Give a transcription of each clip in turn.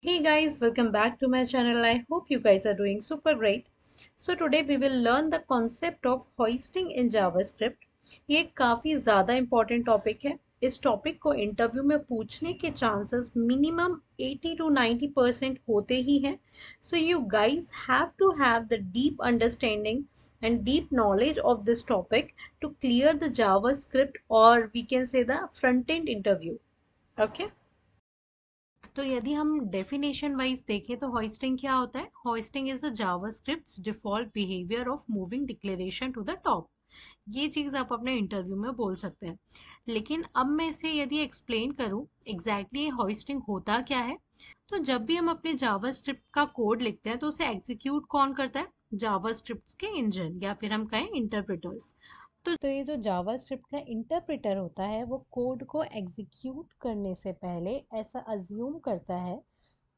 Hey guys, welcome back to my channel. I hope you guys are doing super great. So today we will learn the concept of hoisting in JavaScript. ये काफ़ी ज़्यादा important topic है. इस topic को interview में पूछने के chances minimum 80 to 90% होते ही हैं. So you guys have to have the deep understanding and deep knowledge of this topic to clear the JavaScript, or we can say the front-end interview. Okay. तो यदि हम definition wise देखें तो hoisting क्या होता है. Hoisting is the JavaScript's default behaviour of moving declaration to the top. ये चीज़ आप अपने इंटरव्यू में बोल सकते हैं. लेकिन अब मैं इसे यदि एक्सप्लेन करूं एग्जैक्टली होइस्टिंग होता क्या है, तो जब भी हम अपने जावास्क्रिप्ट का कोड लिखते हैं तो उसे एग्जीक्यूट कौन करता है. जावास्क्रिप्ट के इंजन या फिर हम कहें इंटरप्रेटर्स. तो ये जो जावास्क्रिप्ट का इंटरप्रेटर होता है वो कोड को एग्जीक्यूट करने से पहले ऐसा अज्यूम करता है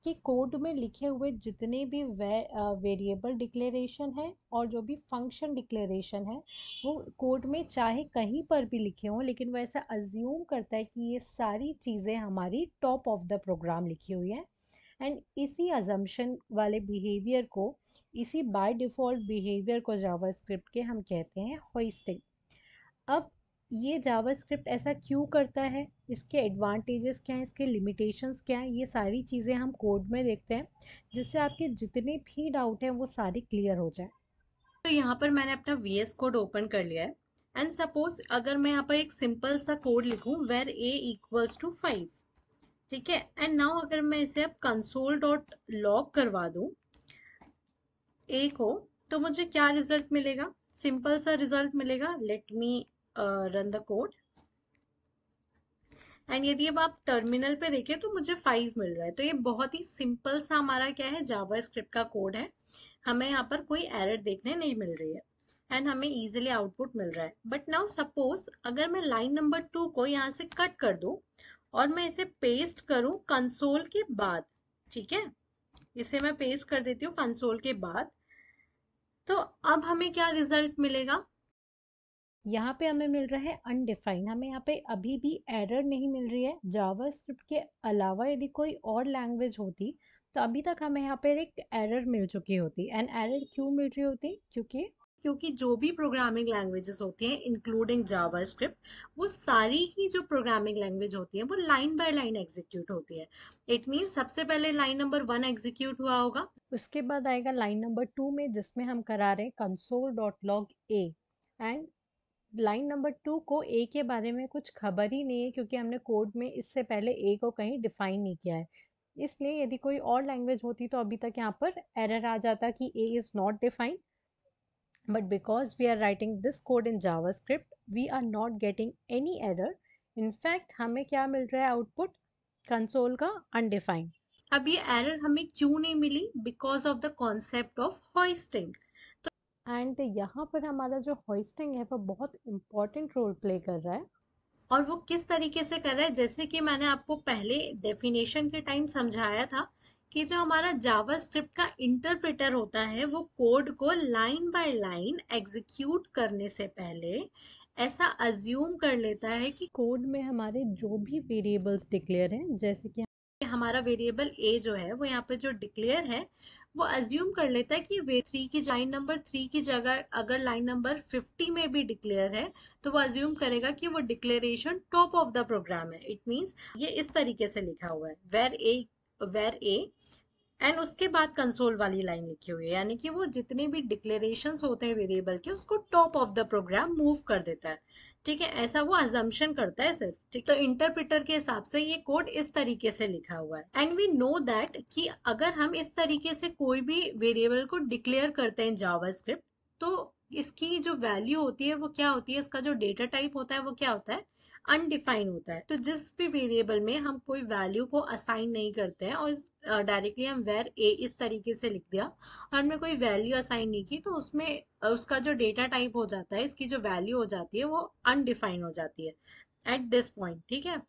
कि कोड में लिखे हुए जितने भी वेरिएबल डिक्लेरेशन है और जो भी फंक्शन डिक्लेरेशन है वो कोड में चाहे कहीं पर भी लिखे हों, लेकिन वो ऐसा अज्यूम करता है कि ये सारी चीज़ें हमारी टॉप ऑफ द प्रोग्राम लिखी हुई हैं. एंड इसी अजम्पशन वाले बिहेवियर को, इसी बाय डिफ़ॉल्ट बिहेवियर को जावास्क्रिप्ट के हम कहते हैं होइस्टिंग. अब ये जावास्क्रिप्ट ऐसा क्यों करता है, इसके एडवांटेजेस क्या हैं, इसके लिमिटेशंस क्या हैं, ये सारी चीज़ें हम कोड में देखते हैं जिससे आपके जितने भी डाउट हैं वो सारी क्लियर हो जाए. तो यहाँ पर मैंने अपना VS कोड ओपन कर लिया है. एंड सपोज अगर मैं यहाँ पर एक सिंपल सा कोड लिखूँ वेर a इक्वल्स टू 5. ठीक है. एंड नाउ अगर मैं इसे अब कंसोल डॉट लॉग करवा दूँ a को, तो मुझे क्या रिजल्ट मिलेगा. सिंपल सा रिजल्ट मिलेगा. Late me run the code. And यदि अब आप टर्मिनल पे देखें तो मुझे 5 मिल रहा है. तो ये बहुत ही सिंपल सा हमारा क्या है, जावास्क्रिप्ट का कोड है. हमें यहाँ पर कोई एरर देखने नहीं मिल रही है एंड हमें इजीली आउटपुट मिल रहा है. बट नाउ सपोज अगर मैं लाइन नंबर 2 को यहाँ से कट कर दूं और मैं इसे पेस्ट करूं कंसोल के बाद. ठीक है. इसे मैं पेस्ट कर देती हूँ कंसोल के बाद. तो अब हमें क्या रिजल्ट मिलेगा. यहाँ पे हमें मिल रहा है अनडिफाइन. हमें यहाँ पे अभी भी एरर नहीं मिल रही है. जावास्क्रिप्ट के अलावा यदि कोई और लैंग्वेज होती तो अभी तक हमें यहाँ पे एक एरर मिल चुकी होती. एंड एरर क्यों मिल रही होती, क्योंकि जो भी प्रोग्रामिंग लैंग्वेजेस होती हैं इंक्लूडिंग जावास्क्रिप्ट, वो सारी ही जो प्रोग्रामिंग लैंग्वेज होती है वो लाइन बाय लाइन एग्जीक्यूट होती है. इट मीन सबसे पहले लाइन नंबर 1 एग्जीक्यूट हुआ होगा, उसके बाद आएगा लाइन नंबर 2 में जिसमें हम करा रहे हैं console dot log A. And line number 2 को ए के बारे में कुछ खबर ही नहीं है क्योंकि हमने कोड में इससे पहले ए को कहीं डिफाइन नहीं किया है. इसलिए यदि कोई और लैंग्वेज होती तो अभी तक यहाँ पर एरर आ जाता कि a is not defined. But because we are writing this code in JavaScript we are not getting any error. In fact हमें क्या मिल रहा है आउटपुट, कंसोल का अनडिफाइंड. अब ये एरर हमें क्यों नहीं मिली, because of the concept of hoisting. And यहाँ पर हमारा जो होइस्टिंग है वो बहुत इंपॉर्टेंट रोल प्ले कर रहा है. और वो किस तरीके से कर रहा है, जैसे कि मैंने आपको पहले डेफिनेशन के टाइम समझाया था कि जो हमारा जावास्क्रिप्ट का इंटरप्रेटर होता है वो कोड को लाइन बाय लाइन एग्जीक्यूट करने से पहले ऐसा अज्यूम कर लेता है कि कोड में हमारे जो भी वेरिएबल्स डिक्लेयर हैं, जैसे कि हमारा वेरिएबल ए जो है वो यहाँ पे जो डिक्लेयर है वो अज्यूम कर लेता है कि वे थ्री की लाइन नंबर 3 की जगह अगर लाइन नंबर 50 में भी डिक्लेयर है तो वो अज्यूम करेगा कि वो declaration top of the program है. इट मीन्स ये इस तरीके से लिखा हुआ है वेर ए एंड उसके बाद कंसोल वाली लाइन लिखी हुई है, यानी कि वो जितने भी डिक्लेरेशंस होते हैं वेरिएबल के उसको top of the program move कर देता है. ठीक है. ऐसा वो अजम्पशन करता है सिर्फ. ठीक. तो इंटरप्रेटर के हिसाब से ये कोड इस तरीके से लिखा हुआ है. एंड वी नो दैट कि अगर हम इस तरीके से कोई भी वेरिएबल को डिक्लेयर करते हैं जावास्क्रिप्ट, तो इसकी जो वैल्यू होती है वो क्या होती है, इसका जो डेटा टाइप होता है वो क्या होता है, अनडिफाइन होता है. तो जिस भी वेरिएबल में हम कोई वैल्यू को असाइन नहीं करते हैं और डायरेक्टली हम वेर ए इस तरीके से लिख दिया और हमने कोई वैल्यू असाइन नहीं की, तो उसमें उसका जो डेटा टाइप हो जाता है, इसकी जो वैल्यू हो जाती है वो अनडिफाइन हो जाती है एट दिस पॉइंट. ठीक है.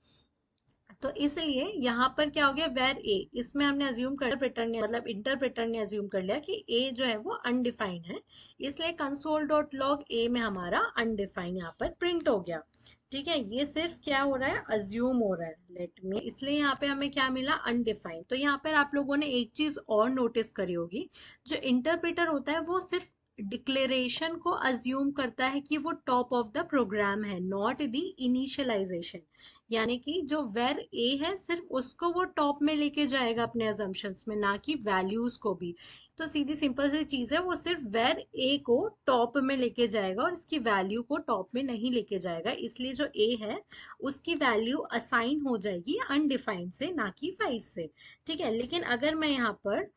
तो इसलिए यहाँ पर क्या हो गया, वेर ए, इसमें हमने अज्यूम कर इंटरप्रेटर ने अज्यूम कर लिया कि ए जो है वो अनडिफाइंड है, इसलिए कंसोल डॉट लॉग ए में हमारा अनडिफाइंड यहाँ पर प्रिंट हो गया. ठीक है, ये सिर्फ क्या हो रहा है, अज्यूम हो रहा है, लेट मी, इसलिए यहाँ पे हमें क्या मिला, अनडिफाइंड। तो यहाँ पर आप लोगों ने एक चीज और नोटिस करी होगी, जो इंटरप्रेटर होता है वो सिर्फ डिक्लेरेशन को अज्यूम करता है कि वो टॉप ऑफ द प्रोग्राम है, नॉट द इनिशियलाइजेशन। यानी कि जो वेर ए है सिर्फ उसको वो टॉप में लेके जाएगा अपने अजम्पशंस में, ना कि वैल्यूज को भी। तो सीधी सिंपल सी चीज है, वो सिर्फ वेर ए को टॉप में लेके जाएगा और इसकी वैल्यू को टॉप में नहीं लेके जाएगा, इसलिए जो ए है उसकी वैल्यू असाइन हो जाएगी अनडिफाइंड से, ना कि 5 से। ठीक है, लेकिन अगर मैं यहाँ पर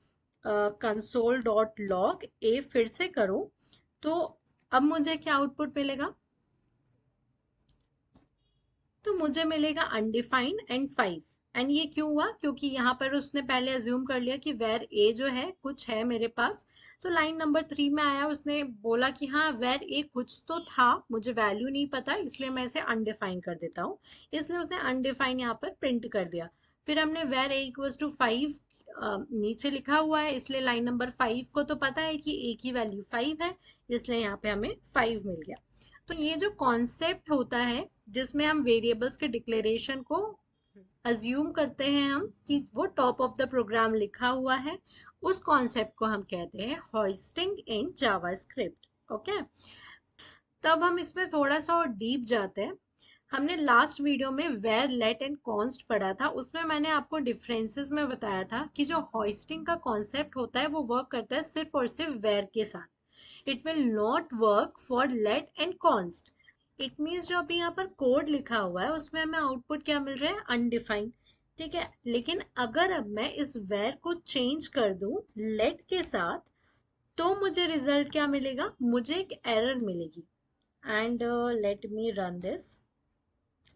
कंसोल डॉट लॉग ए फिर से करूं, तो अब मुझे क्या आउटपुट मिलेगा, तो मुझे मिलेगा अनडिफाइंड एंड 5। एंड ये क्यों हुआ, क्योंकि यहाँ पर उसने पहले अज्यूम कर लिया कि वेर ए जो है कुछ है मेरे पास। तो लाइन नंबर 3 में आया, उसने बोला कि हाँ वेर ए कुछ तो था, मुझे वैल्यू नहीं पता, इसलिए मैं इसे अनडिफाइन कर देता हूँ। इसलिए उसने अनडिफाइन यहाँ पर प्रिंट कर दिया। फिर हमने वेर ए इक्वल्स टू 5 नीचे लिखा हुआ है, इसलिए लाइन नंबर 5 को तो पता है कि ए की वैल्यू 5 है, इसलिए यहाँ पे हमें 5 मिल गया। तो ये जो कॉन्सेप्ट होता है जिसमें हम वेरिएबल्स के डिक्लेरेशन को अज्यूम करते हैं हम कि वो टॉप ऑफ द प्रोग्राम लिखा हुआ है, उस कॉन्सेप्ट को हम कहते हैं होइस्टिंग इन जावास्क्रिप्ट। ओके, तब हम इसमें थोड़ा सा और डीप जाते हैं। हमने लास्ट वीडियो में वेर लेट एंड कॉन्स्ट पढ़ा था, उसमें मैंने आपको डिफरेंसेस में बताया था कि जो होइस्टिंग का कॉन्सेप्ट होता है वो वर्क करता है सिर्फ और सिर्फ वेर के साथ। It will not work for let and const. It means जो अभी यहाँ पर कोड लिखा हुआ है उसमें हमें आउटपुट क्या मिल रहा है, अनडिफाइंड। ठीक है, लेकिन अगर अब मैं इस वेर को चेंज कर दूं लेट के साथ, तो मुझे रिजल्ट क्या मिलेगा, मुझे एक एरर मिलेगी। And let me run this.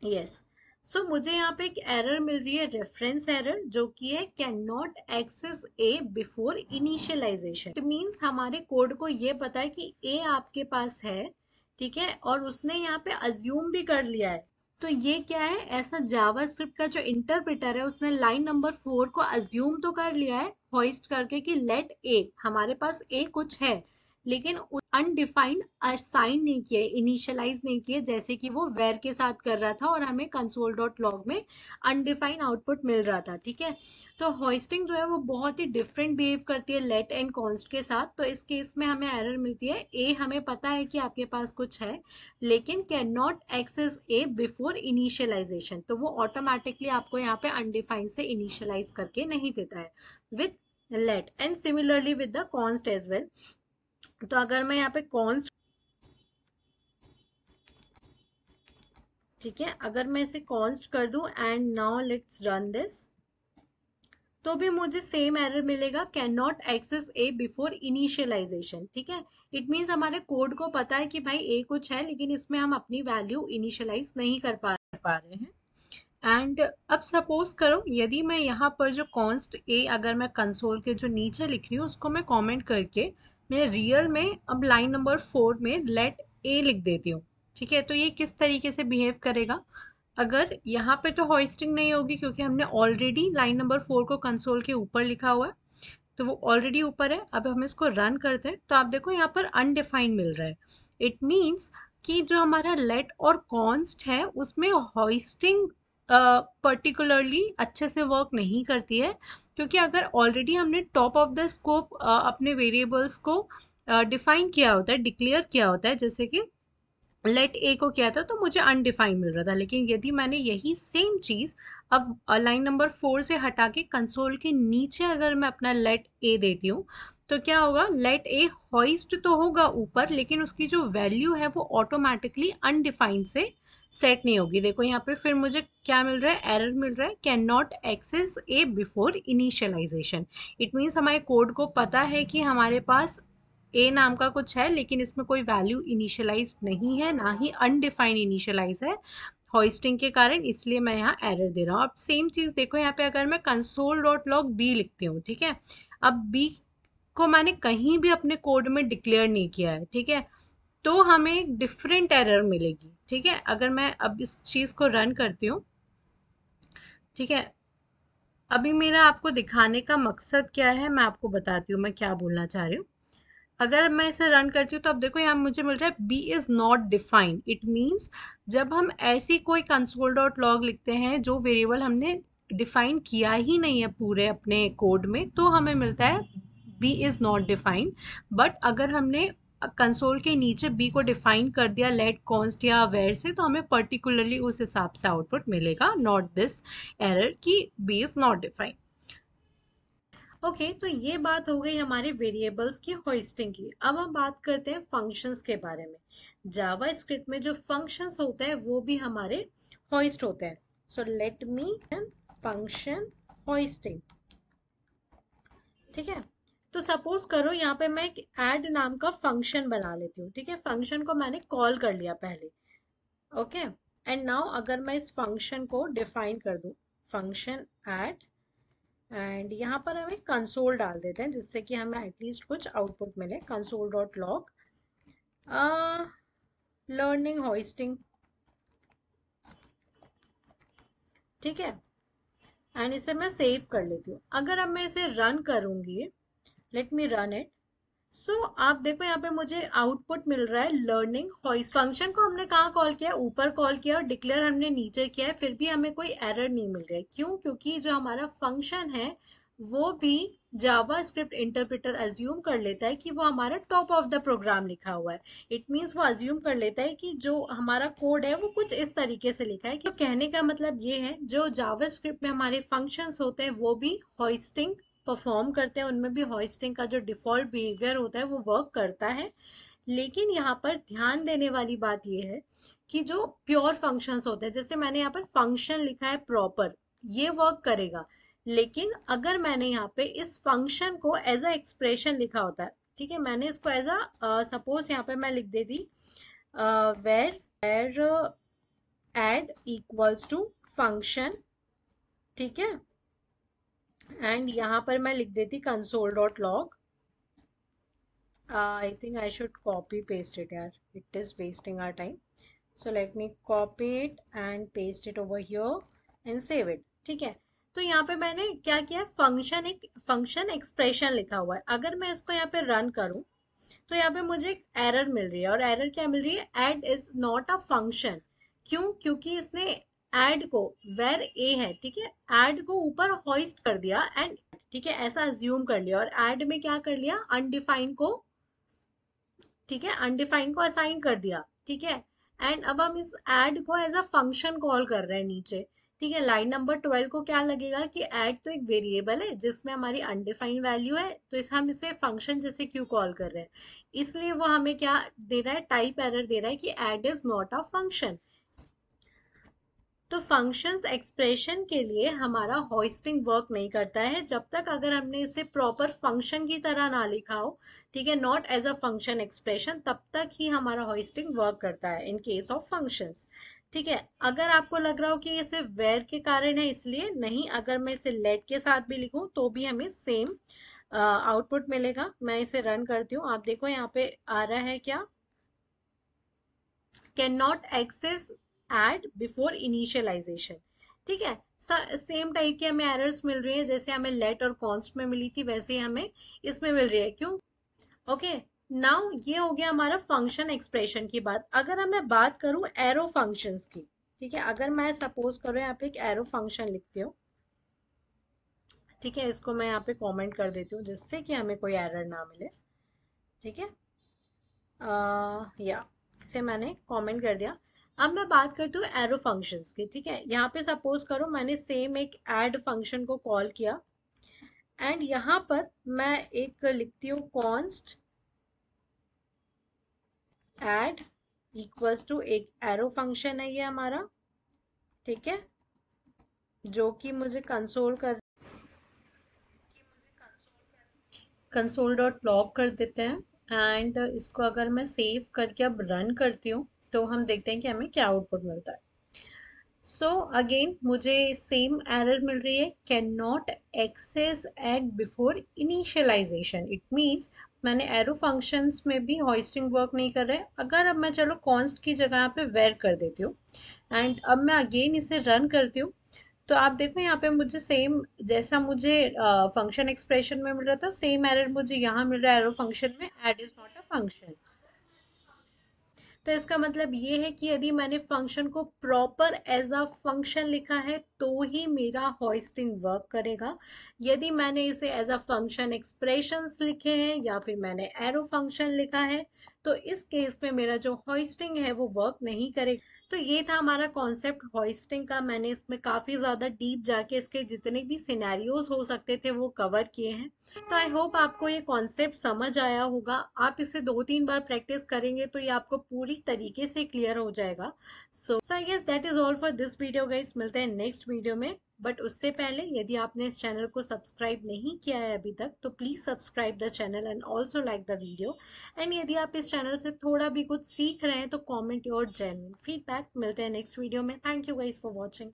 Yes, so मुझे यहाँ पे एक एरर मिल रही है, रेफरेंस एरर, जो कि है can not access a before initialization. It means हमारे कोड को ये पता है कि ए आपके पास है, ठीक है, और उसने यहाँ पे अज्यूम भी कर लिया है। तो ये क्या है, ऐसा जावास्क्रिप्ट का जो इंटरप्रेटर है उसने लाइन नंबर 4 को अज्यूम तो कर लिया है होइस्ट करके कि लेट ए, हमारे पास ए कुछ है, लेकिन अनडिफाइंड असाइन नहीं किया, इनिशियलाइज नहीं किया, जैसे कि वो वेर के साथ कर रहा था और हमें कंसोल डॉट लॉग में अनडिफाइंड आउटपुट मिल रहा था। ठीक है, तो होइस्टिंग जो है वो बहुत ही डिफरेंट बिहेव करती है लेट एंड कॉन्स्ट के साथ। तो इस केस में हमें एरर मिलती है, ए हमें पता है कि आपके पास कुछ है, लेकिन can not access a before initialization, तो वो ऑटोमेटिकली आपको यहाँ पे अनडिफाइंड से इनिशियलाइज करके नहीं देता है with let. And similarly with the const as well. तो अगर मैं यहाँ पे कॉन्स्ट, ठीक है, अगर मैं इसे कॉन्स्ट कर दूं and now let's run this, तो भी मुझे सेम एरर मिलेगा, can not access a before initialization. ठीक है, इट मीन्स हमारे कोड को पता है कि भाई ए कुछ है, लेकिन इसमें हम अपनी वैल्यू इनिशियलाइज नहीं कर पा रहे हैं। एंड अब सपोज करो यदि मैं यहाँ पर जो कॉन्स्ट ए, अगर मैं कंसोल के जो नीचे लिख रही हूँ उसको मैं कमेंट करके मैं रियल में अब लाइन नंबर 4 में लेट ए लिख देती हूँ। ठीक है, तो ये किस तरीके से बिहेव करेगा, अगर यहाँ पे तो होइस्टिंग नहीं होगी क्योंकि हमने ऑलरेडी लाइन नंबर 4 को कंसोल के ऊपर लिखा हुआ है, तो वो ऑलरेडी ऊपर है। अब हम इसको रन करते हैं तो आप देखो यहाँ पर अनडिफाइंड मिल रहा है। इट मीन्स कि जो हमारा लेट और कॉन्स्ट है उसमें होइस्टिंग पर्टिकुलरली अच्छे से वर्क नहीं करती है, क्योंकि अगर ऑलरेडी हमने टॉप ऑफ द स्कोप अपने वेरिएबल्स को डिफाइन किया होता है, डिक्लेयर किया होता है, जैसे कि लेट ए को किया था तो मुझे अनडिफाइंड मिल रहा था। लेकिन यदि मैंने यही सेम चीज अब लाइन नंबर 4 से हटा के कंसोल के नीचे अगर मैं अपना लेट ए देती हूँ, तो क्या होगा, लेट ए हॉइस्ट तो होगा ऊपर, लेकिन उसकी जो वैल्यू है वो ऑटोमेटिकली अनडिफाइंड से सेट नहीं होगी। देखो यहाँ पे फिर मुझे क्या मिल रहा है, एरर मिल रहा है, can not access a before initialization. It means हमारे कोड को पता है कि हमारे पास ए नाम का कुछ है, लेकिन इसमें कोई वैल्यू इनिशियलाइज नहीं है, ना ही अनडिफाइंड इनिशियलाइज है होइस्टिंग के कारण, इसलिए मैं यहाँ एरर दे रहा हूँ। अब सेम चीज देखो यहाँ पे अगर मैं कंसोल डॉट लॉग बी लिखती हूँ, ठीक है, अब बी को मैंने कहीं भी अपने कोड में डिक्लेयर नहीं किया है, ठीक है, तो हमें एक डिफरेंट एरर मिलेगी। ठीक है, अगर मैं अब इस चीज को रन करती हूँ, ठीक है, अभी मेरा आपको दिखाने का मकसद क्या है मैं आपको बताती हूँ मैं क्या बोलना चाह रही हूँ। अगर मैं इसे रन करती हूँ तो अब देखो यहाँ मुझे मिल रहा है b is not defined. It means जब हम ऐसी कोई कंसोल डॉट लॉग लिखते हैं जो वेरिएबल हमने डिफाइन किया ही नहीं है पूरे अपने कोड में, तो हमें मिलता है b is not defined. But अगर हमने कंसोल के नीचे बी को डिफाइन कर दिया लेट कॉन्स्ट या वेर से, तो हमें पर्टिकुलरली उस हिसाब से आउटपुट मिलेगा, नॉट दिस एरर कि b is not defined. Okay, तो ये बात हो गई हमारे वेरिएबल्स की होइस्टिंग की। अब हम बात करते हैं फंक्शंस के बारे में। जावा स्क्रिप्ट में जो फंक्शंस होते हैं वो भी हमारे होइस्ट होते हैं। So let me function hoisting. ठीक है, तो सपोज करो यहाँ पे मैं एक ऐड नाम का फंक्शन बना लेती हूँ। ठीक है, फंक्शन को मैंने कॉल कर लिया पहले। ओके, एंड नाउ अगर मैं इस फंक्शन को डिफाइन कर दूँ, फंक्शन ऐड, एंड यहाँ पर हम एक कंसोल डाल देते हैं जिससे कि हमें एटलीस्ट कुछ आउटपुट मिले। Console dot log learning hoisting. ठीक है, एंड इसे मैं सेव कर लेती हूँ। अगर अब मैं इसे रन करूंगी, लेट मी रन इट। सो आप देखो यहाँ पे मुझे आउटपुट मिल रहा है लर्निंग होइस्ट। फंक्शन को हमने कहाँ कॉल किया, ऊपर कॉल किया, और डिक्लेयर हमने नीचे किया है, फिर भी हमें कोई एरर नहीं मिल रहा है। क्यों? क्योंकि जो हमारा फंक्शन है वो भी जावा स्क्रिप्ट इंटरप्रेटर अज्यूम कर लेता है कि वो हमारा टॉप ऑफ द प्रोग्राम लिखा हुआ है। इट मीन्स वो अज्यूम कर लेता है कि जो हमारा कोड है वो कुछ इस तरीके से लिखा है। कि कहने का मतलब ये है, जो जावा स्क्रिप्ट में हमारे फंक्शंस होते हैं वो भी होइस्टिंग परफॉर्म करते हैं, उनमें भी होइस्टिंग का जो डिफॉल्ट बिहेवियर होता है वो वर्क करता है। लेकिन यहाँ पर ध्यान देने वाली बात यह है कि जो प्योर फंक्शंस होते हैं, जैसे मैंने यहाँ पर फंक्शन लिखा है प्रॉपर, ये वर्क करेगा। लेकिन अगर मैंने यहाँ पे इस फंक्शन को एज अ एक्सप्रेशन लिखा होता है, ठीक है, मैंने इसको एज अ सपोज यहाँ पे मैं लिख देती var add equals to function. ठीक है, एंड यहाँ पर मैं लिख देती console dot log. I think I should copy paste it यार, it is wasting our time. So let me copy it and paste it over here and save it. ठीक है, तो यहाँ पे मैंने क्या किया, फंक्शन, एक फंक्शन एक्सप्रेशन लिखा हुआ है। अगर मैं इसको यहाँ पे रन करूँ तो यहाँ पे मुझे एक एरर मिल रही है, और एरर क्या मिल रही है, add is not a function. क्यों? क्योंकि इसने ऐड को, वेर ए है, ठीक है, ऐड को ऊपर होइस्ट कर दिया एंड, ठीक है, ऐसा अज्यूम कर लिया, और ऐड में क्या कर लिया, अनडिफाइंड को, ठीक है, अनडिफाइंड को असाइन कर दिया। ठीक है, एंड अब हम इस ऐड को एज अ फंक्शन कॉल कर रहे हैं नीचे। ठीक है, लाइन नंबर 12 को क्या लगेगा कि ऐड तो एक वेरिएबल है जिसमें हमारी अनडिफाइंड वैल्यू है, तो इस हम इसे फंक्शन जैसे क्यों कॉल कर रहे हैं, इसलिए वो हमें क्या दे रहा है, टाइप एरर दे रहा है कि add is not a function. तो फंक्शंस एक्सप्रेशन के लिए हमारा होइस्टिंग वर्क नहीं करता है जब तक अगर हमने इसे प्रॉपर फंक्शन की तरह ना लिखा हो। ठीक है, not as a function expression, तब तक ही हमारा होइस्टिंग वर्क करता है इन केस ऑफ फंक्शंस। ठीक है, अगर आपको लग रहा हो कि ये सिर्फ वेर के कारण है, इसलिए नहीं, अगर मैं इसे लेट के साथ भी लिखूं तो भी हमें सेम आउटपुट मिलेगा। मैं इसे रन करती हूँ, आप देखो यहाँ पे आ रहा है क्या, can not access add before initialization. ठीक है, सेम टाइप की हमें एरर्स मिल रही है, जैसे हमें लेट और कॉन्स्ट में मिली थी वैसे ही हमें इसमें मिल रही है। क्यों? ओके, नाउ ये हो गया हमारा फंक्शन एक्सप्रेशन की बात। अगर हम मैं बात करूं एरो फंक्शंस की, ठीक है, अगर मैं सपोज करूं यहाँ पे एक एरो फंक्शन लिखती हूँ, ठीक है, इसको मैं यहाँ पे कमेंट कर देती हूँ जिससे कि हमें कोई एरर ना मिले। ठीक है, या इसे मैंने कमेंट कर दिया। अब मैं बात करती हूँ एरो फंक्शंस की। ठीक है, यहाँ पे सपोज करो मैंने सेम एक ऐड फंक्शन को कॉल किया, एंड यहाँ पर मैं एक लिखती हूँ कॉन्स्ट ऐड इक्वल्स टू, एक एरो फंक्शन है ये हमारा। ठीक है, जो कि मुझे कंसोल डॉट लॉग कर देते हैं, एंड इसको अगर मैं सेव करके अब रन करती हूँ तो हम देखते हैं कि हमें क्या आउटपुट मिलता है। सो अगेन मुझे सेम एरर मिल रही है, can not access add before initialization. It means मैंने एरो फंक्शंस में भी होइस्टिंग वर्क नहीं कर रहा है। अगर अब मैं चलो कॉन्स्ट की जगह पे वेर कर देती हूँ, एंड अब मैं अगेन इसे रन करती हूँ, तो आप देखो यहाँ पे मुझे सेम जैसा मुझे फंक्शन एक्सप्रेशन में मिल रहा था, सेम एरर मुझे यहाँ मिल रहा है एरो फंक्शन में, add is not a function. तो इसका मतलब ये है कि यदि मैंने फंक्शन को प्रॉपर एज अ फंक्शन लिखा है तो ही मेरा होइस्टिंग वर्क करेगा। यदि मैंने इसे एज अ फंक्शन एक्सप्रेशंस लिखे हैं या फिर मैंने एरो फंक्शन लिखा है, तो इस केस में मेरा जो होइस्टिंग है वो वर्क नहीं करेगा। तो ये था हमारा कॉन्सेप्ट होइस्टिंग का। मैंने इसमें काफी ज्यादा डीप जाके इसके जितने भी सिनेरियोज हो सकते थे वो कवर किए हैं। तो आई होप आपको ये कॉन्सेप्ट समझ आया होगा। आप इसे 2-3 बार प्रैक्टिस करेंगे तो ये आपको पूरी तरीके से क्लियर हो जाएगा। So I guess that is all for this video guys. मिलते हैं नेक्स्ट वीडियो में। बट उससे पहले यदि आपने इस चैनल को सब्सक्राइब नहीं किया है अभी तक तो please subscribe the channel and also like the video. And यदि आप इस चैनल से थोड़ा भी कुछ सीख रहे हैं तो कॉमेंट योर जेन्युइन फीडबैक। मिलते हैं नेक्स्ट वीडियो में। Thank you guys for watching.